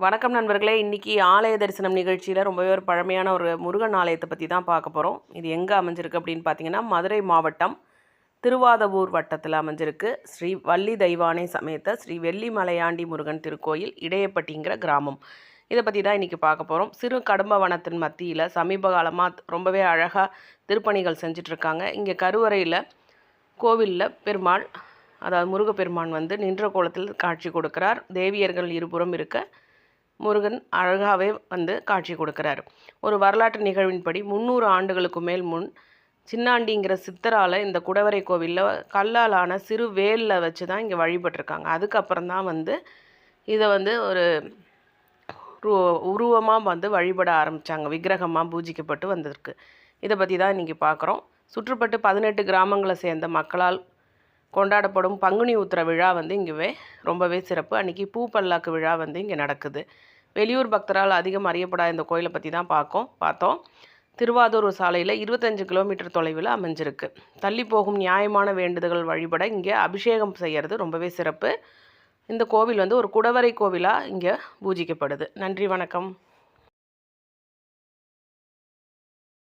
வணக்கம் நண்பர்களே. இன்றைக்கி ஆலய தரிசனம் நிகழ்ச்சியில் ரொம்பவே ஒரு பழமையான ஒரு முருகன் ஆலயத்தை பற்றி தான் பார்க்க போகிறோம். இது எங்கே அமைஞ்சிருக்கு அப்படின்னு பார்த்தீங்கன்னா, மதுரை மாவட்டம் திருவாதவூர் வட்டத்தில் அமைஞ்சிருக்கு. ஸ்ரீ வள்ளி தெய்வானை சமேத ஸ்ரீ வெள்ளி மலையாண்டி முருகன் திருக்கோயில், இடையப்பட்டிங்கிற கிராமம். இதை பற்றி தான் இன்றைக்கி பார்க்க போகிறோம். சிறு கடும்ப வனத்தின் மத்தியில் சமீப காலமாக ரொம்பவே அழகாக திருப்பணிகள் செஞ்சிட்ருக்காங்க. இங்கே கருவறையில் கோவிலில் பெருமாள், அதாவது முருகப்பெருமான் நின்ற கோலத்தில் காட்சி கொடுக்கிறார். தேவியர்கள் இருபுறம் இருக்க முருகன் அழகாகவே காட்சி கொடுக்குறாரு. ஒரு வரலாற்று நிகழ்வின்படி 300 ஆண்டுகளுக்கு மேல் முன் சின்னாண்டிங்கிற சித்தரால் இந்த குடவரை கோவிலில் கல்லாலான சிறு வேலில் வச்சு தான் இங்கே வழிபட்டிருக்காங்க. அதுக்கப்புறம் தான் இதை ஒரு உருவமாக வழிபட ஆரம்பித்தாங்க. விக்கிரகமாக பூஜிக்கப்பட்டு வந்திருக்கு. இதை பற்றி தான் இன்றைக்கி பார்க்குறோம். சுற்றுப்பட்டு 18 கிராமங்களை சேர்ந்த மக்களால் கொண்டாடப்படும் பங்குனி உத்திர விழா இங்கே ரொம்பவே சிறப்பு. அன்றைக்கி பூ பல்லாக்கு விழா இங்கே நடக்குது. வெளியூர் பக்தரால் அதிகம் அறியப்படாத இந்த கோயிலை பற்றி தான் பார்த்தோம். திருவாதூர் சாலையில் 25 கிலோமீட்டர் தொலைவில் அமைஞ்சிருக்கு. தள்ளி போகும் நியாயமான வேண்டுதல்கள் வழிபட இங்கே அபிஷேகம் செய்கிறது ரொம்பவே சிறப்பு. இந்த கோவில் ஒரு குடவரை கோவிலாக இங்கே பூஜிக்கப்படுது. நன்றி, வணக்கம்.